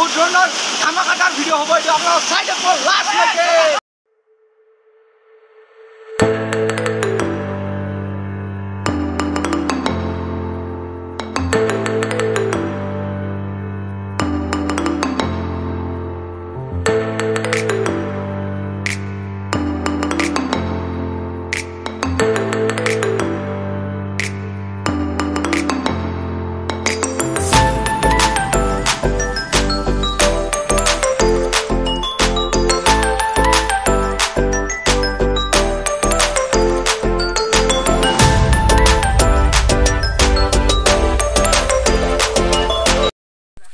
বহুত ধৰণৰ ধামাকাদাৰ ভিডিঅ' হ'ব এইটো আপোনালোক চাই থাকক লাষ্টলৈকে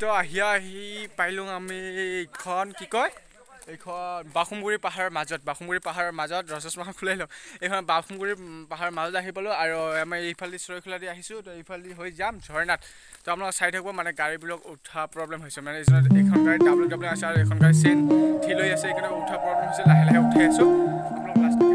তো আহি পাইলোঁ আমি এইখন কি কয় এইখন বাখুমগুৰি পাহাৰৰ মাজত ৰজস্মাখন খুলাই লওঁ এইখন বাখুমগুৰি পাহাৰৰ মাজত আহি পালোঁ আৰু আমি এইফালে চৰৈখোলা দি আহিছোঁ তো এইফালে হৈ যাম ঝৰ্ণাত তো আপোনালোকে চাই থাকিব মানে গাড়ীবিলাক উঠা প্ৰব্লেম হৈছে মানে এইখন গাড়ী ডাবল আছে আৰু এইখন গাড়ী চেইন ঢিল হৈ আছে এইকাৰণে উঠা প্ৰব্লেম হৈছে লাহে লাহে উঠাই আছোঁ আপোনালোক লাষ্ট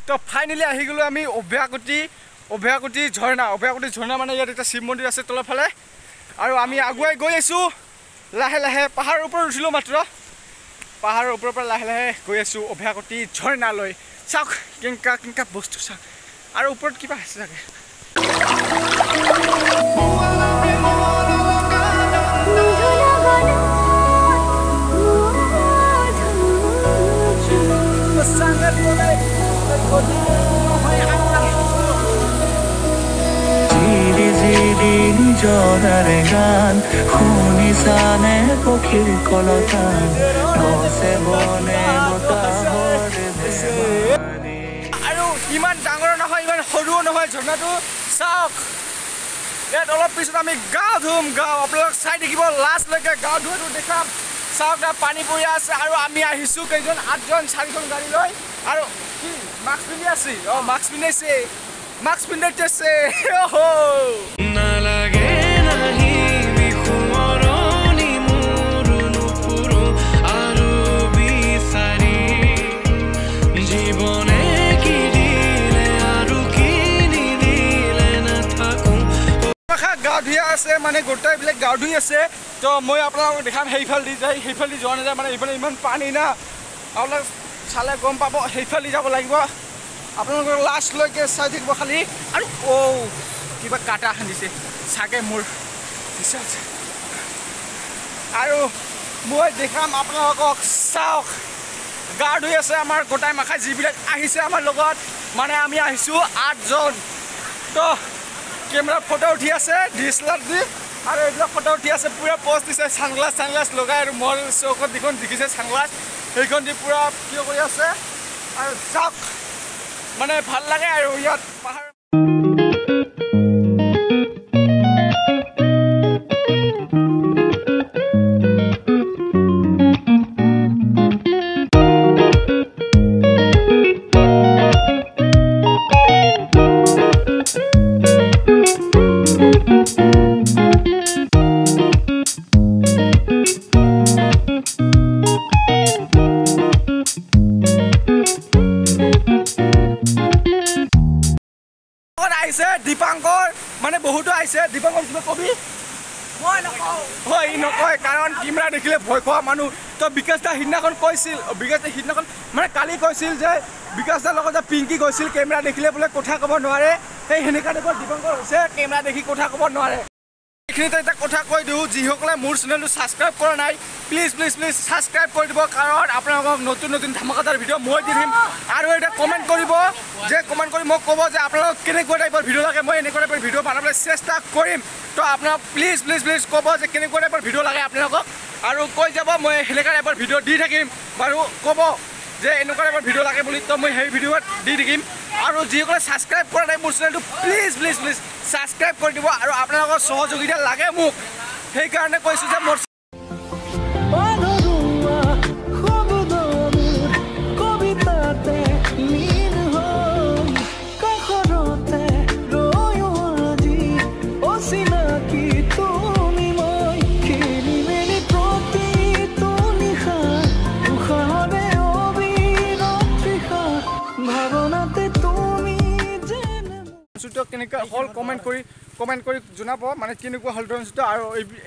তো ফাইনালি আহি গ'লো আমি অভয়াকুটি ঝৰ্ণা মানে ইয়াত এটা শিৱ মন্দিৰ আছে তলৰ ফালে আৰু আমি আগুৱাই গৈ আছোঁ লাহে লাহে পাহাৰৰ ওপৰত উঠিলোঁ মাত্ৰ পাহাৰৰ ওপৰৰ পৰা লাহে লাহে গৈ আছোঁ অভয়াকুটি ঝৰ্ণালৈ চাওক কেনেকা বস্তু চাওক আৰু ওপৰত কিবা আছে চাগে নিজৰাৰে গান শুনিছানে আৰু ইমান ডাঙৰ নহয় ইমান সৰুও নহয় ঝৰ্ণাটো চাওক ইয়াত অলপ পিছত আমি গা ধুম আপোনালোক চাই দেখিব লাষ্টলৈকে গা ধুৱাটো দেখাম চাওক পানী পৰি আছে আৰু আমি আহিছোঁ কেইজন 8জন 4খন গাড়ী লৈ আৰু কি মাস্ক পিন্ধি আছে মাস্ক পিন্ধাইছে নালাগে নাহি আছে মানে গোটেইবিলাক গাঁও ধুই আছে তো মই আপোনালোকক দেখাম সেইফালেদি যোৱা নাযায় মানে এইফালে ইমান পানী না আপোনালোক চালে গম পাব সেইফালেদি যাব লাগিব আপোনালোকক লাষ্টলৈকে চাই থাকিব খালি আৰু কিবা কাটা খান্দিছে চাগে মোৰ আৰু মই দেখাম আপোনালোকক চাওক গা ধুই আছে আমাৰ গোটাই মাখাই যিবিলাক আহিছে আমাৰ লগত মানে আমি আহিছোঁ 8জন তো কেমেৰা ফটো উঠি আছে ডিএসএলআৰ দি আৰু এইবিলাক ফটো উঠি আছে পুৰা পোষ্ট দিছে সানগ্লাস লগাই আৰু মোৰ চৌকত দেখোন দেখিছে সানগ্লাস সেইখন দি পুৰা কিয় কৰি আছে আৰু চাওক মানে ভাল লাগে আৰু ইয়াত পাহাৰ দীপাংকৰ মানে বহুতো আহিছে দীপাংকৰ কিবা কবি মই নকয় কাৰণ কেমেৰা দেখিলে ভয় খোৱা মানুহ তো বিকাশ দা সিদিনাখন কৈছিল মানে কালি কৈছিল যে বিকাশ দাৰ লগত যে পিংকি গৈছিল কেমেৰা দেখিলে বোলে কথা ক'ব নোৱাৰে সেই সেনেকা টাইপৰ দীপাংকৰ হৈছে কেমেৰা দেখি কথা ক'ব নোৱাৰে এইখিনিতে এটা কথা কৈ দিওঁ যিসকলে মোৰ চেনেলটো ছাবস্ক্ৰাইব কৰা নাই প্লিজ ছাবস্ক্ৰাইব কৰি দিব কাৰণ আপোনালোকক নতুন ধামাকাদাৰ ভিডিঅ' মই দি দিম আৰু এটা কমেণ্ট কৰিব মোক ক'ব যে আপোনালোকক কেনেকুৱা টাইপৰ ভিডিঅ' লাগে মই এনেকুৱা টাইপৰ ভিডিঅ' বনাবলৈ চেষ্টা কৰিম তো আপোনালোক প্লিজ ক'ব যে কেনেকুৱা টাইপৰ ভিডিঅ' লাগে আপোনালোকক আৰু কৈ যাব মই সেনেকুৱা টাইপৰ ভিডিঅ' দি থাকিম বাৰু ক'ব যে এনেকুৱা টাইপৰ ভিডিঅ' লাগে বুলি তো মই সেই ভিডিঅ'ত দি থাকিম আৰু যিসকলে ছাবস্ক্ৰাইব কৰা নাই মোৰ চেনেলটো প্লিজ ছাবস্ক্ৰাইব কৰি দিব আৰু আপোনালোকৰ সহযোগিতা লাগে মোক সেইকাৰণে কৈছোঁ যে মোৰ কেনেকুৱা হল কমেণ্ট কৰি জনাব মানে কেনেকুৱা হল ড্ৰনটো আৰু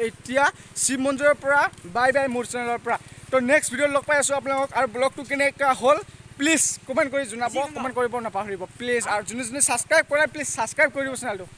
এতিয়া শিৱ মন্দিৰৰ পৰা বাই মোৰ চেনেলৰ পৰা তো নেক্সট ভিডিঅ'ত লগ পাই আছোঁ আপোনালোকক আৰু ব্লগটো কেনেকুৱা হ'ল প্লিজ কমেণ্ট কৰি জনাব কমেণ্ট কৰিব নাপাহৰিব প্লিজ আৰু যোনে ছাবস্ক্ৰাইব কৰে প্লিজ ছাবস্ক্ৰাইব কৰি দিব চেনেলটো